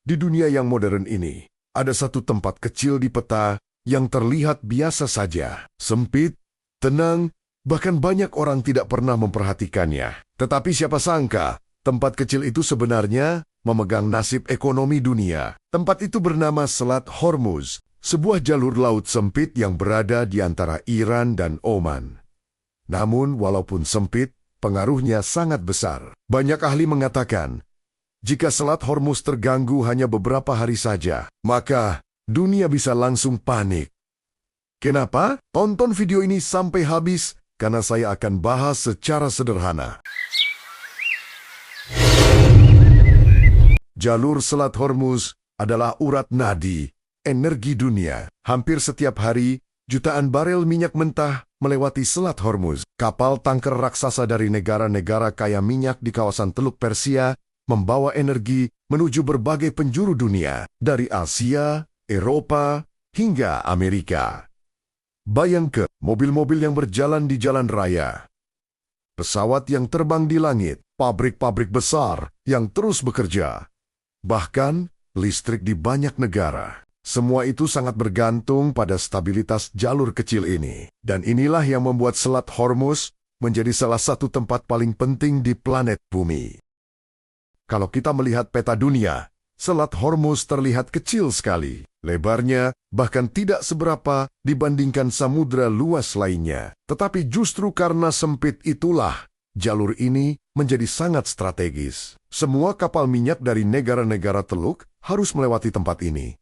Di dunia yang modern ini, ada satu tempat kecil di peta yang terlihat biasa saja, sempit, tenang, bahkan banyak orang tidak pernah memperhatikannya. Tetapi siapa sangka, tempat kecil itu sebenarnya memegang nasib ekonomi dunia. Tempat itu bernama Selat Hormuz, sebuah jalur laut sempit yang berada di antara Iran dan Oman. Namun, walaupun sempit, pengaruhnya sangat besar. Banyak ahli mengatakan, jika Selat Hormuz terganggu hanya beberapa hari saja, maka dunia bisa langsung panik. Kenapa? Tonton video ini sampai habis, karena saya akan bahas secara sederhana. Jalur Selat Hormuz adalah urat nadi, energi dunia. Hampir setiap hari, jutaan barel minyak mentah melewati Selat Hormuz. Kapal tanker raksasa dari negara-negara kaya minyak di kawasan Teluk Persia membawa energi menuju berbagai penjuru dunia, dari Asia, Eropa, hingga Amerika. Bayangkan mobil-mobil yang berjalan di jalan raya, pesawat yang terbang di langit, pabrik-pabrik besar yang terus bekerja, bahkan listrik di banyak negara. Semua itu sangat bergantung pada stabilitas jalur kecil ini. Dan inilah yang membuat Selat Hormuz menjadi salah satu tempat paling penting di planet bumi. Kalau kita melihat peta dunia, Selat Hormuz terlihat kecil sekali. Lebarnya bahkan tidak seberapa dibandingkan samudra luas lainnya. Tetapi justru karena sempit itulah, jalur ini menjadi sangat strategis. Semua kapal minyak dari negara-negara Teluk harus melewati tempat ini.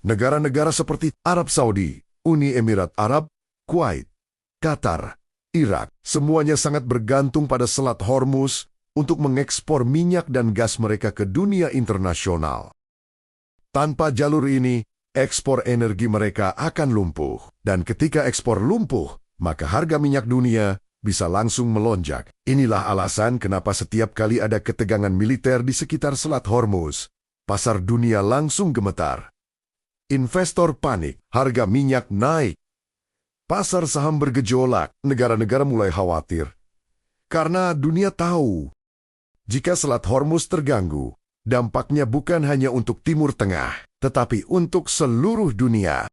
Negara-negara seperti Arab Saudi, Uni Emirat Arab, Kuwait, Qatar, Irak, semuanya sangat bergantung pada Selat Hormuz untuk mengekspor minyak dan gas mereka ke dunia internasional. Tanpa jalur ini, ekspor energi mereka akan lumpuh. Dan ketika ekspor lumpuh, maka harga minyak dunia bisa langsung melonjak. Inilah alasan kenapa setiap kali ada ketegangan militer di sekitar Selat Hormuz, pasar dunia langsung gemetar. Investor panik, harga minyak naik. Pasar saham bergejolak, negara-negara mulai khawatir. Karena dunia tahu, jika Selat Hormuz terganggu, dampaknya bukan hanya untuk Timur Tengah, tetapi untuk seluruh dunia.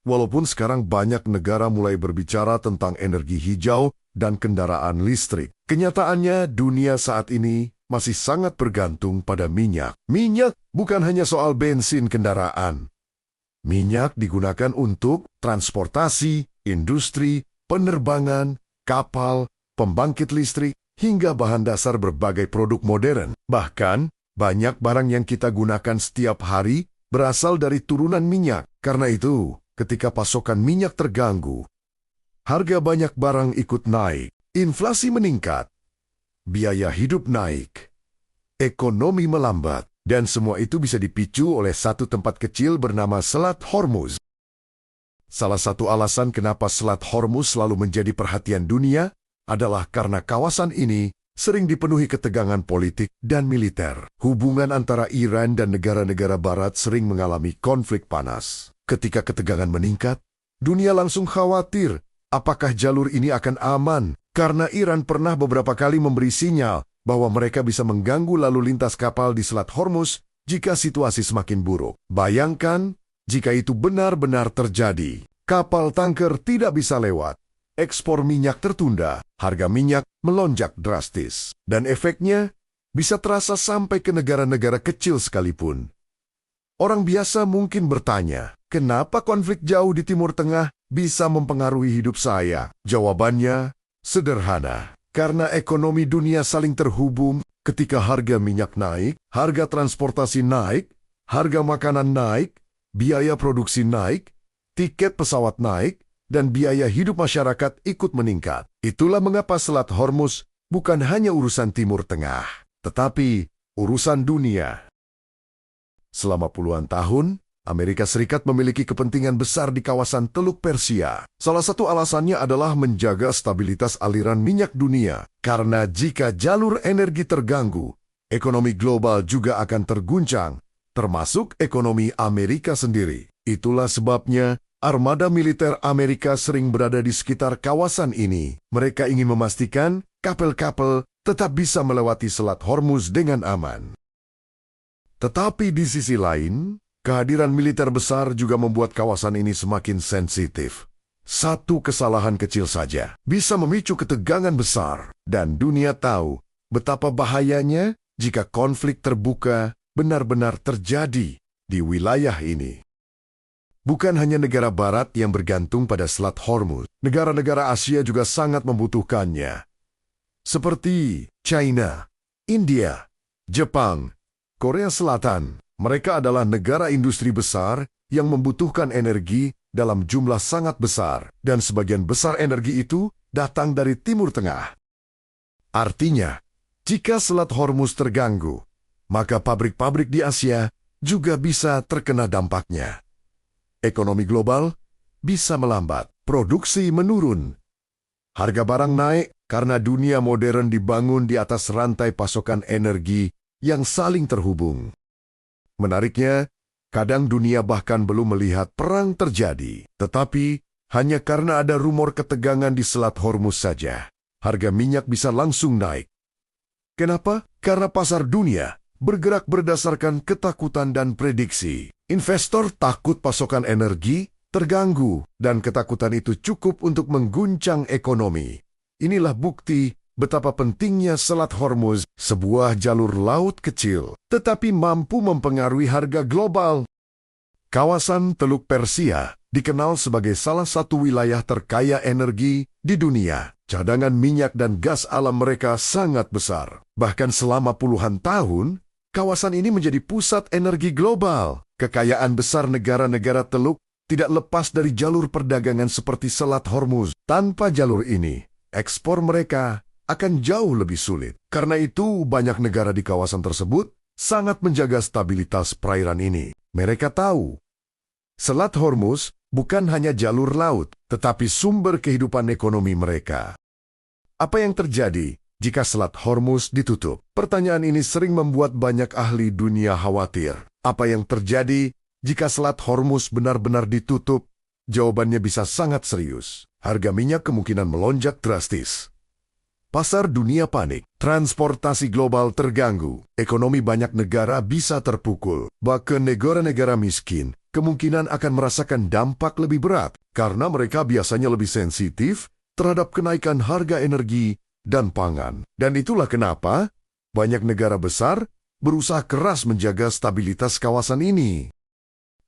Walaupun sekarang banyak negara mulai berbicara tentang energi hijau dan kendaraan listrik, kenyataannya dunia saat ini masih sangat bergantung pada minyak. Minyak bukan hanya soal bensin kendaraan. Minyak digunakan untuk transportasi, industri, penerbangan, kapal, pembangkit listrik, hingga bahan dasar berbagai produk modern. Bahkan, banyak barang yang kita gunakan setiap hari berasal dari turunan minyak. Karena itu, ketika pasokan minyak terganggu, harga banyak barang ikut naik, inflasi meningkat, biaya hidup naik, ekonomi melambat, dan semua itu bisa dipicu oleh satu tempat kecil bernama Selat Hormuz. Salah satu alasan kenapa Selat Hormuz selalu menjadi perhatian dunia adalah karena kawasan ini sering dipenuhi ketegangan politik dan militer. Hubungan antara Iran dan negara-negara barat sering mengalami konflik panas. Ketika ketegangan meningkat, dunia langsung khawatir apakah jalur ini akan aman, karena Iran pernah beberapa kali memberi sinyal bahwa mereka bisa mengganggu lalu lintas kapal di Selat Hormuz jika situasi semakin buruk. Bayangkan jika itu benar-benar terjadi. Kapal tanker tidak bisa lewat. Ekspor minyak tertunda, harga minyak melonjak drastis, dan efeknya bisa terasa sampai ke negara-negara kecil sekalipun. Orang biasa mungkin bertanya, kenapa konflik jauh di Timur Tengah bisa mempengaruhi hidup saya? Jawabannya sederhana, karena ekonomi dunia saling terhubung. Ketika harga minyak naik, harga transportasi naik, harga makanan naik, biaya produksi naik, tiket pesawat naik, dan biaya hidup masyarakat ikut meningkat. Itulah mengapa Selat Hormuz bukan hanya urusan Timur Tengah, tetapi urusan dunia. Selama puluhan tahun, Amerika Serikat memiliki kepentingan besar di kawasan Teluk Persia. Salah satu alasannya adalah menjaga stabilitas aliran minyak dunia. Karena jika jalur energi terganggu, ekonomi global juga akan terguncang, termasuk ekonomi Amerika sendiri. Itulah sebabnya armada militer Amerika sering berada di sekitar kawasan ini. Mereka ingin memastikan kapal-kapal tetap bisa melewati Selat Hormuz dengan aman. Tetapi di sisi lain, kehadiran militer besar juga membuat kawasan ini semakin sensitif. Satu kesalahan kecil saja bisa memicu ketegangan besar, dan dunia tahu betapa bahayanya jika konflik terbuka benar-benar terjadi di wilayah ini. Bukan hanya negara barat yang bergantung pada Selat Hormuz, negara-negara Asia juga sangat membutuhkannya. Seperti China, India, Jepang, Korea Selatan, mereka adalah negara industri besar yang membutuhkan energi dalam jumlah sangat besar, dan sebagian besar energi itu datang dari Timur Tengah. Artinya, jika Selat Hormuz terganggu, maka pabrik-pabrik di Asia juga bisa terkena dampaknya. Ekonomi global bisa melambat, produksi menurun. Harga barang naik karena dunia modern dibangun di atas rantai pasokan energi yang saling terhubung. Menariknya, kadang dunia bahkan belum melihat perang terjadi, tetapi hanya karena ada rumor ketegangan di Selat Hormuz saja, harga minyak bisa langsung naik. Kenapa? Karena pasar dunia bergerak berdasarkan ketakutan dan prediksi. Investor takut pasokan energi terganggu, dan ketakutan itu cukup untuk mengguncang ekonomi. Inilah bukti betapa pentingnya Selat Hormuz, sebuah jalur laut kecil, tetapi mampu mempengaruhi harga global. Kawasan Teluk Persia dikenal sebagai salah satu wilayah terkaya energi di dunia. Cadangan minyak dan gas alam mereka sangat besar. Bahkan selama puluhan tahun, kawasan ini menjadi pusat energi global. Kekayaan besar negara-negara Teluk tidak lepas dari jalur perdagangan seperti Selat Hormuz. Tanpa jalur ini, ekspor mereka akan jauh lebih sulit. Karena itu, banyak negara di kawasan tersebut sangat menjaga stabilitas perairan ini. Mereka tahu, Selat Hormuz bukan hanya jalur laut, tetapi sumber kehidupan ekonomi mereka. Apa yang terjadi jika Selat Hormuz ditutup? Pertanyaan ini sering membuat banyak ahli dunia khawatir. Apa yang terjadi jika Selat Hormuz benar-benar ditutup? Jawabannya bisa sangat serius. Harga minyak kemungkinan melonjak drastis. Pasar dunia panik, transportasi global terganggu, ekonomi banyak negara bisa terpukul. Bahkan negara-negara miskin kemungkinan akan merasakan dampak lebih berat karena mereka biasanya lebih sensitif terhadap kenaikan harga energi dan pangan. Dan itulah kenapa banyak negara besar berusaha keras menjaga stabilitas kawasan ini.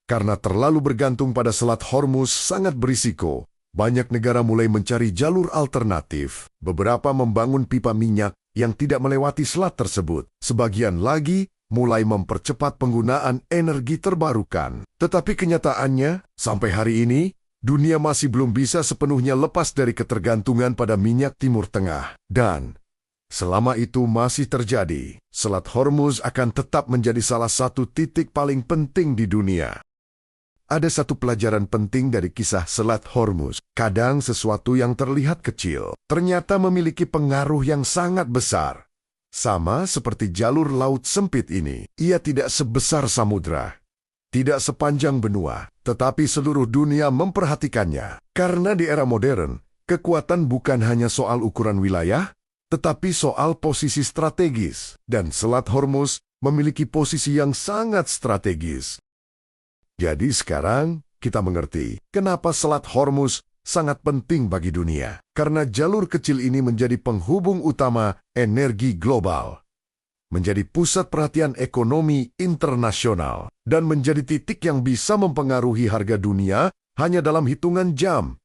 Karena terlalu bergantung pada Selat Hormuz sangat berisiko, banyak negara mulai mencari jalur alternatif. Beberapa membangun pipa minyak yang tidak melewati selat tersebut. Sebagian lagi mulai mempercepat penggunaan energi terbarukan. Tetapi kenyataannya, sampai hari ini, dunia masih belum bisa sepenuhnya lepas dari ketergantungan pada minyak Timur Tengah. Dan selama itu masih terjadi, Selat Hormuz akan tetap menjadi salah satu titik paling penting di dunia. Ada satu pelajaran penting dari kisah Selat Hormuz. Kadang sesuatu yang terlihat kecil ternyata memiliki pengaruh yang sangat besar. Sama seperti jalur laut sempit ini, ia tidak sebesar samudra, tidak sepanjang benua, tetapi seluruh dunia memperhatikannya. Karena di era modern, kekuatan bukan hanya soal ukuran wilayah, tetapi soal posisi strategis. Dan Selat Hormuz memiliki posisi yang sangat strategis. Jadi sekarang kita mengerti kenapa Selat Hormuz sangat penting bagi dunia. Karena jalur kecil ini menjadi penghubung utama energi global, menjadi pusat perhatian ekonomi internasional, dan menjadi titik yang bisa mempengaruhi harga dunia hanya dalam hitungan jam.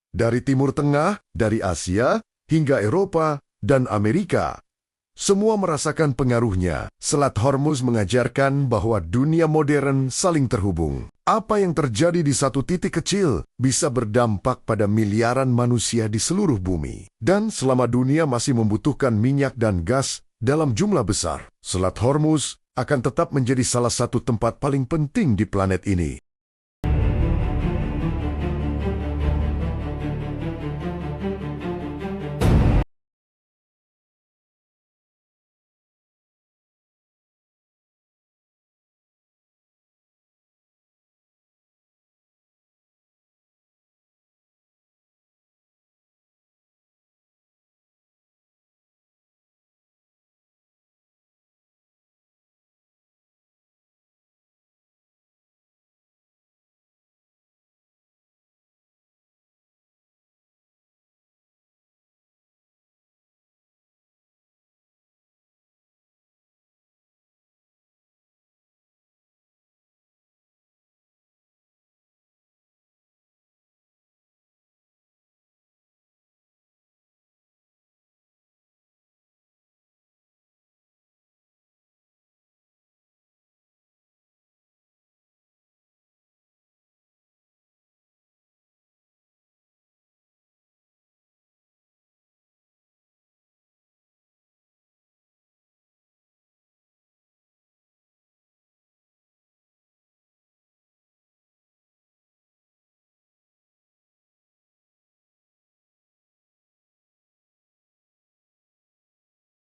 Dari Timur Tengah, dari Asia, hingga Eropa dan Amerika, semua merasakan pengaruhnya. Selat Hormuz mengajarkan bahwa dunia modern saling terhubung. Apa yang terjadi di satu titik kecil bisa berdampak pada miliaran manusia di seluruh bumi. Dan selama dunia masih membutuhkan minyak dan gas dalam jumlah besar, Selat Hormuz akan tetap menjadi salah satu tempat paling penting di planet ini.